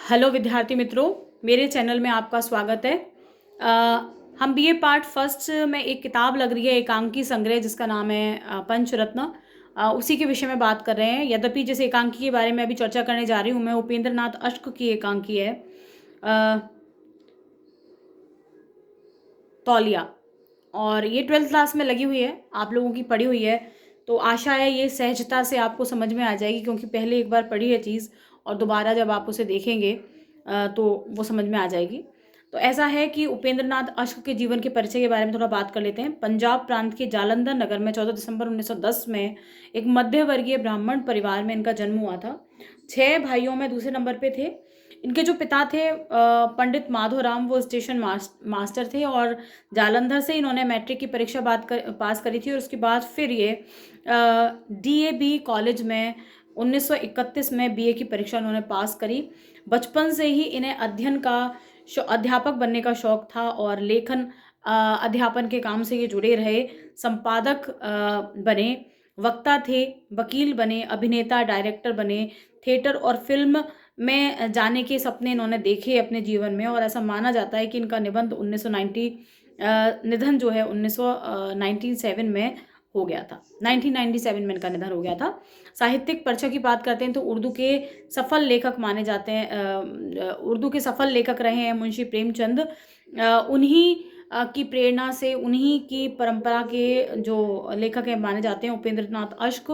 Hello विद्यार्थी मित्रों, मेरे चैनल में आपका स्वागत है। हम बीए पार्ट फर्स्ट में एक किताब लग रही है एकांकी संग्रह, जिसका नाम है पंचरत्न। उसी के विषय में बात कर रहे हैं। यद्यपि जिस एकांकी के बारे में अभी चर्चा करने जा रही हूँ मैं, उपेंद्र नाथ अश्क की एकांकी है तौलिया। और ये 12th क्लास में लगी हुई है, आप लोगों की पढ़ी हुई है, तो आशा है ये सहजता से आपको समझ में आ जाएगी, क्योंकि पहले एक बार पढ़ी है चीज़ और दोबारा जब आप उसे देखेंगे तो वो समझ में आ जाएगी। तो ऐसा है कि उपेंद्र नाथ अश्क के जीवन के परिचय के बारे में थोड़ा बात कर लेते हैं। पंजाब प्रांत के जालंधर नगर में 14 दिसंबर 1910 में एक मध्य वर्गीय ब्राह्मण परिवार में इनका जन्म हुआ था। 6 भाइयों में दूसरे नंबर पे थे। इनके जो पिता थे पंडित माधोराम, वो स्टेशन मास्टर थे, और जालंधर से इन्होंने मैट्रिक की परीक्षा पास करी थी। और उसके बाद फिर ये डीएवी कॉलेज में 1931 में बीए की परीक्षा उन्होंने पास करी। बचपन से ही इन्हें अध्यापक बनने का शौक था और लेखन अध्यापन के काम से ये जुड़े रहे। संपादक बने, वक्ता थे, वकील बने, अभिनेता, डायरेक्टर बने, थिएटर और फिल्म में जाने के सपने इन्होंने देखे अपने जीवन में। और ऐसा माना जाता है कि इनका निधन जो है 1997 में हो गया था। 1997 में इनका निधन हो गया था। साहित्यिक परिचय की बात करते हैं तो उर्दू के सफल लेखक माने जाते हैं। उर्दू के सफल लेखक रहे हैं मुंशी प्रेमचंद। उन्हीं की प्रेरणा से, उन्हीं की परंपरा के जो लेखक हैं माने जाते हैं उपेंद्र नाथ अश्क,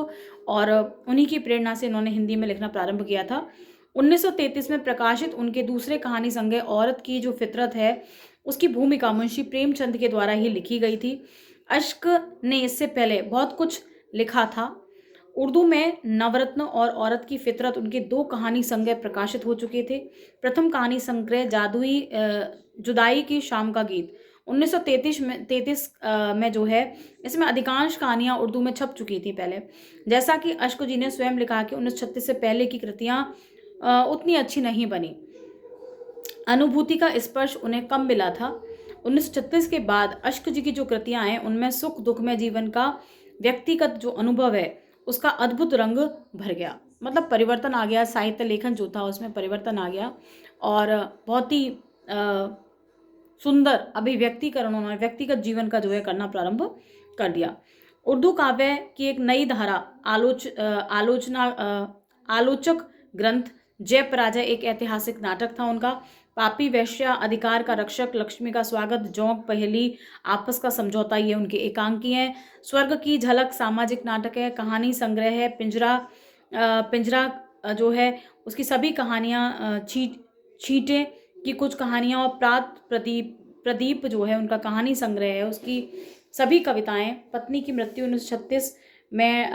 और उन्हीं की प्रेरणा से इन्होंने हिंदी में लिखना प्रारंभ किया था। 1933 में प्रकाशित उनके दूसरे कहानी संग्रह औरत की जो फितरत है, उसकी भूमिका मुंशी प्रेमचंद के द्वारा ही लिखी गई थी। अश्क ने इससे पहले बहुत कुछ लिखा था। उर्दू में नवरत्न और औरत की फितरत, उनके 2 कहानी संग्रह प्रकाशित हो चुके थे। प्रथम कहानी संग्रह जुदाई की शाम का गीत 1933 में जो है, इसमें अधिकांश कहानियां उर्दू में छप चुकी थी पहले। जैसा कि अश्क जी ने स्वयं लिखा कि 1936 से पहले की कृतियां उतनी अच्छी नहीं बनी, अनुभूति का स्पर्श उन्हें कम मिला था। 1936 के बाद अश्क जी की जो कृतियां हैं, उनमें सुख दुख में जीवन का व्यक्तिगत जो अनुभव है, उसका अद्भुत रंग भर गया। मतलब परिवर्तन आ गया, साहित्य लेखन जो था उसमें परिवर्तन आ गया, और बहुत ही सुंदर अभिव्यक्तिकरण उन्होंने व्यक्तिगत जीवन का जो है करना प्रारंभ कर दिया। उर्दू काव्य की एक नई धारा आलोचक ग्रंथ जय पराजय एक ऐतिहासिक नाटक था उनका। पापी वेश्या, अधिकार का रक्षक, लक्ष्मी का स्वागत, जोंक, पहेली, आपस का समझौता, ये उनके एकांकी हैं। स्वर्ग की झलक सामाजिक नाटक है। कहानी संग्रह है पिंजरा जो है, उसकी सभी कहानियां, छींटे की कुछ कहानियां, और प्रदीप जो है उनका कहानी संग्रह है, उसकी सभी कविताएं। पत्नी की मृत्यु 1936 में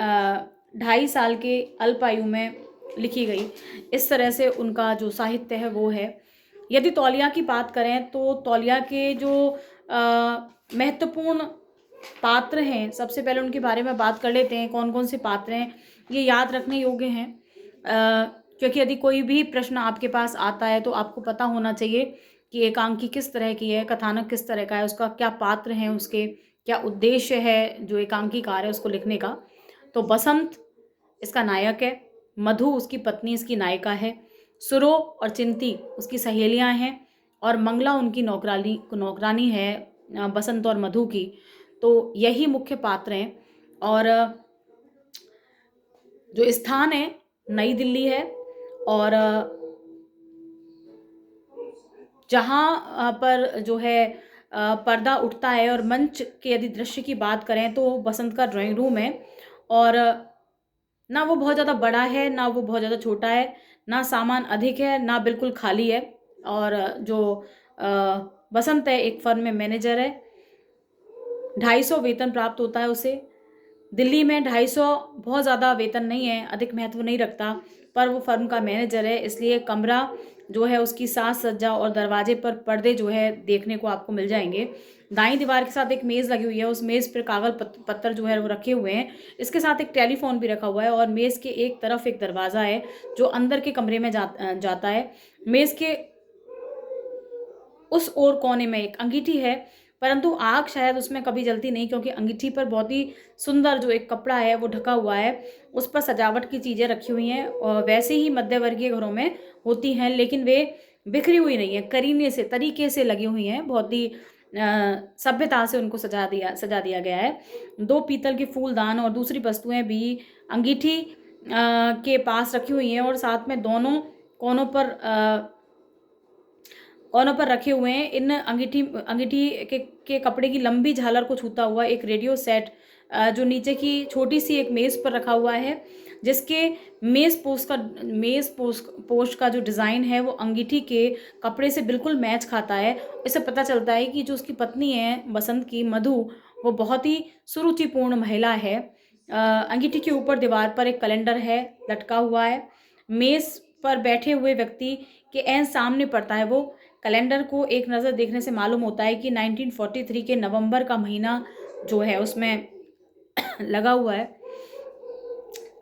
2.5 साल के अल्पायु में लिखी गई। इस तरह से उनका जो साहित्य है वो है। यदि तौलिया की बात करें तो तौलिया के जो महत्वपूर्ण पात्र हैं, सबसे पहले उनके बारे में बात कर लेते हैं। कौन कौन से पात्र हैं ये याद रखने योग्य हैं, क्योंकि यदि कोई भी प्रश्न आपके पास आता है तो आपको पता होना चाहिए कि एकांकी किस तरह की है, कथानक किस तरह का है, उसका क्या पात्र हैं, उसके क्या उद्देश्य है जो एकांकीकार है उसको लिखने का। तो बसंत इसका नायक है, मधु उसकी पत्नी इसकी नायिका है, सुरो और चिंती उसकी सहेलियां हैं, और मंगला उनकी नौकरानी है बसंत और मधु की। तो यही मुख्य पात्र हैं। और जो स्थान है नई दिल्ली है, और जहाँ पर जो है पर्दा उठता है, और मंच के यदि दृश्य की बात करें तो बसंत का ड्राइंग रूम है। और ना वो बहुत ज़्यादा बड़ा है, ना वो बहुत ज़्यादा छोटा है, ना सामान अधिक है, ना बिल्कुल खाली है। और जो बसंत है एक फर्म में मैनेजर है। 250 वेतन प्राप्त होता है उसे। दिल्ली में 250 बहुत ज़्यादा वेतन नहीं है, अधिक महत्व नहीं रखता, पर वो फर्म का मैनेजर है, इसलिए कमरा जो है उसकी साज सज्जा और दरवाजे पर पर्दे जो है देखने को आपको मिल जाएंगे। दाईं दीवार के साथ एक मेज़ लगी हुई है, उस मेज़ पर कागज पत्तर जो है वो रखे हुए हैं। इसके साथ एक टेलीफोन भी रखा हुआ है, और मेज़ के एक तरफ एक दरवाज़ा है जो अंदर के कमरे में जाता है। मेज़ के उस ओर कोने में एक अंगीठी है, परंतु आग शायद उसमें कभी जलती नहीं, क्योंकि अंगीठी पर बहुत ही सुंदर जो एक कपड़ा है वो ढका हुआ है, उस पर सजावट की चीज़ें रखी हुई हैं और वैसे ही मध्यवर्गीय घरों में होती हैं, लेकिन वे बिखरी हुई नहीं है, करीने से तरीके से लगी हुई हैं, बहुत ही सभ्यता से उनको सजा दिया गया है। 2 पीतल के फूलदान और दूसरी वस्तुएं भी अंगीठी के पास रखी हुई हैं और साथ में दोनों कोनों पर रखे हुए हैं। इन अंगीठी के कपड़े की लंबी झालर को छूता हुआ एक रेडियो सेट जो नीचे की छोटी सी एक मेज़ पर रखा हुआ है, जिसके पोस्ट का जो डिज़ाइन है वो अंगीठी के कपड़े से बिल्कुल मैच खाता है। इससे पता चलता है कि जो उसकी पत्नी है बसंत की, मधु, वो बहुत ही सुरुचिपूर्ण महिला है। अंगीठी के ऊपर दीवार पर एक कैलेंडर है लटका हुआ है। मेज़ पर बैठे हुए व्यक्ति के ऐन सामने पड़ता है वो कैलेंडर को एक नज़र देखने से मालूम होता है कि 1943 के नवंबर का महीना जो है उसमें लगा हुआ है।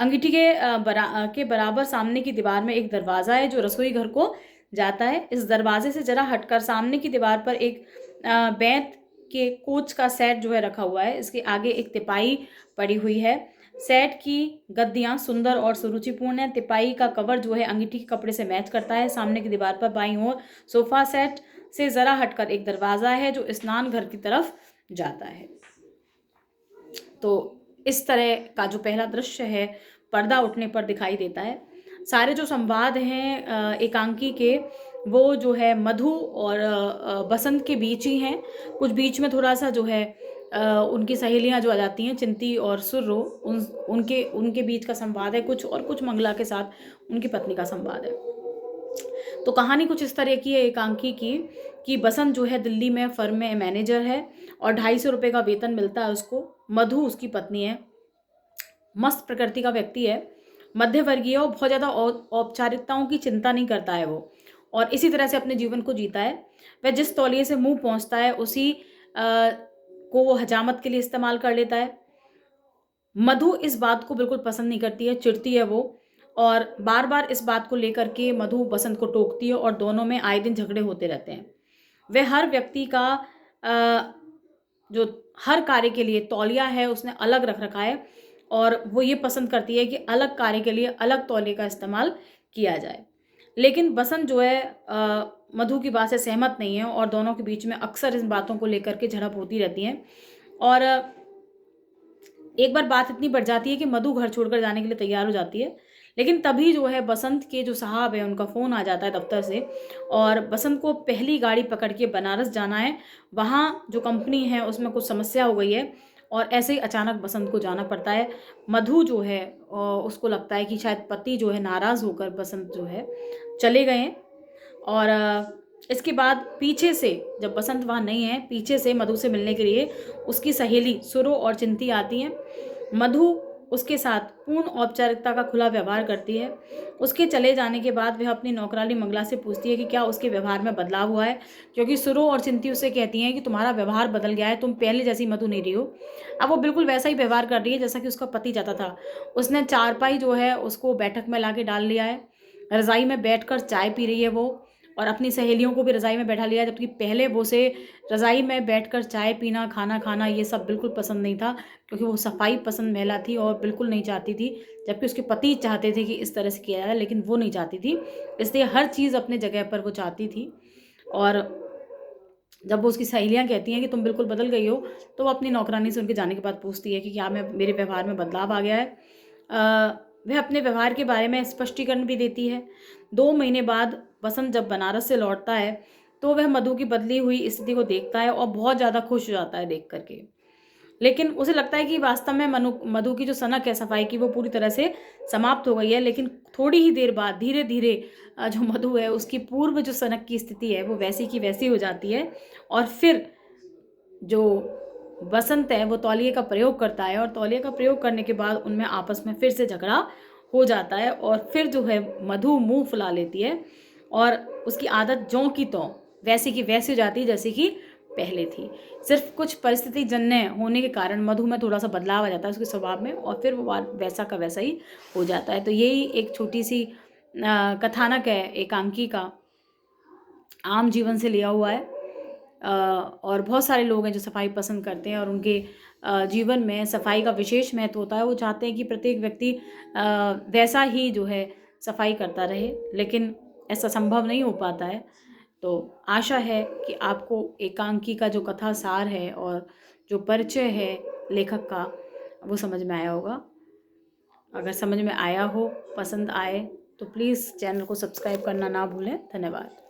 अंगीठी के बराबर सामने की दीवार में एक दरवाज़ा है जो रसोई घर को जाता है। इस दरवाजे से जरा हटकर सामने की दीवार पर एक बेंत के कोच का सेट जो है रखा हुआ है। इसके आगे एक तिपाई पड़ी हुई है। सेट की गद्दियाँ सुंदर और सुरुचिपूर्ण है। तिपाई का कवर जो है अंगीठी के कपड़े से मैच करता है। सामने की दीवार पर बाईं ओर सोफा सेट से ज़रा हटकर एक दरवाज़ा है जो स्नान घर की तरफ जाता है। तो इस तरह का जो पहला दृश्य है पर्दा उठने पर दिखाई देता है। सारे जो संवाद हैं एकांकी के, वो जो है मधु और बसंत के बीच ही हैं। कुछ बीच में थोड़ा सा जो है उनकी सहेलियां जो आ जाती हैं, चिंती और सुर्रो, उनके बीच का संवाद है कुछ, और कुछ मंगला के साथ उनकी पत्नी का संवाद है। तो कहानी कुछ इस तरह की है एकांकी की कि बसंत जो है दिल्ली में फर्म में मैनेजर है और 250 रुपये का वेतन मिलता है उसको। मधु उसकी पत्नी है, मस्त प्रकृति का व्यक्ति है, मध्यवर्गीय और बहुत ज़्यादा औपचारिकताओं की चिंता नहीं करता है वो, और इसी तरह से अपने जीवन को जीता है। वह जिस तौलिए से मुंह पहुंचता है उसी को वो हजामत के लिए इस्तेमाल कर लेता है। मधु इस बात को बिल्कुल पसंद नहीं करती है, चिढ़ती है वो, और बार बार इस बात को लेकर के मधु बसंत को टोकती है और दोनों में आए दिन झगड़े होते रहते हैं। वह हर व्यक्ति का जो हर कार्य के लिए तौलिया है उसने अलग रख रखा है, और वो ये पसंद करती है कि अलग कार्य के लिए अलग तौलिए का इस्तेमाल किया जाए। लेकिन बसंत जो है मधु की बात से सहमत नहीं है और दोनों के बीच में अक्सर इन बातों को लेकर के झड़प होती रहती है। और एक बार बात इतनी बढ़ जाती है कि मधु घर छोड़कर जाने के लिए तैयार हो जाती है, लेकिन तभी जो है बसंत के जो साहब है उनका फ़ोन आ जाता है दफ्तर से, और बसंत को पहली गाड़ी पकड़ के बनारस जाना है। वहाँ जो कंपनी है उसमें कुछ समस्या हो गई है और ऐसे ही अचानक बसंत को जाना पड़ता है। मधु जो है उसको लगता है कि शायद पति जो है नाराज़ होकर बसंत जो है चले गए हैं, और इसके बाद पीछे से जब बसंत वहाँ नहीं है, पीछे से मधु से मिलने के लिए उसकी सहेली सुरो और चिंती आती हैं। मधु उसके साथ पूर्ण औपचारिकता का खुला व्यवहार करती है। उसके चले जाने के बाद वह अपनी नौकरानी मंगला से पूछती है कि क्या उसके व्यवहार में बदलाव हुआ है, क्योंकि सुरो और चिंती उससे कहती हैं कि तुम्हारा व्यवहार बदल गया है, तुम पहले जैसी मधु नहीं रही हो। अब वो बिल्कुल वैसा ही व्यवहार कर रही है जैसा कि उसका पति चाहता था। उसने चारपाई जो है उसको बैठक में ला के डाल लिया है, रज़ाई में बैठकर चाय पी रही है वो, और अपनी सहेलियों को भी रज़ाई में बैठा लिया, जबकि पहले वो से रज़ाई में बैठकर चाय पीना, खाना खाना ये सब बिल्कुल पसंद नहीं था, क्योंकि वो सफाई पसंद महिला थी और बिल्कुल नहीं चाहती थी। जबकि उसके पति चाहते थे कि इस तरह से किया जाए, लेकिन वो नहीं चाहती थी, इसलिए हर चीज़ अपने जगह पर वो चाहती थी। और जब वो उसकी सहेलियाँ कहती हैं कि तुम बिल्कुल बदल गई हो, तो वो अपनी नौकरानी से उनके जाने के बाद पूछती है कि क्या मेरे व्यवहार में बदलाव आ गया है। वह अपने व्यवहार के बारे में स्पष्टीकरण भी देती है। 2 महीने बाद बसंत जब बनारस से लौटता है तो वह मधु की बदली हुई स्थिति को देखता है और बहुत ज़्यादा खुश हो जाता है देख करके। लेकिन उसे लगता है कि वास्तव में मधु की जो सनक है सफाई की, वो पूरी तरह से समाप्त हो गई है। लेकिन थोड़ी ही देर बाद धीरे धीरे जो मधु है उसकी पूर्व जो सनक की स्थिति है वो वैसी की वैसी हो जाती है, और फिर जो बसंत है वो तौलिए का प्रयोग करता है, और तौलिए का प्रयोग करने के बाद उनमें आपस में फिर से झगड़ा हो जाता है, और फिर जो है मधु मुंह फुला लेती है और उसकी आदत ज्यों की त्यों वैसी की वैसी हो जाती है जैसी कि पहले थी। सिर्फ कुछ परिस्थिति जन्य होने के कारण मधु में थोड़ा सा बदलाव आ जाता है उसके स्वभाव में, और फिर वो वैसा का वैसा ही हो जाता है। तो यही एक छोटी सी कथानक है एकांकी का, आम जीवन से लिया हुआ है। और बहुत सारे लोग हैं जो सफाई पसंद करते हैं और उनके जीवन में सफाई का विशेष महत्व होता है। वो चाहते हैं कि प्रत्येक व्यक्ति वैसा ही जो है सफाई करता रहे, लेकिन ऐसा संभव नहीं हो पाता है। तो आशा है कि आपको एकांकी का जो कथा सार है और जो परिचय है लेखक का, वो समझ में आया होगा। अगर समझ में आया हो, पसंद आए, तो प्लीज़ चैनल को सब्सक्राइब करना ना भूलें। धन्यवाद।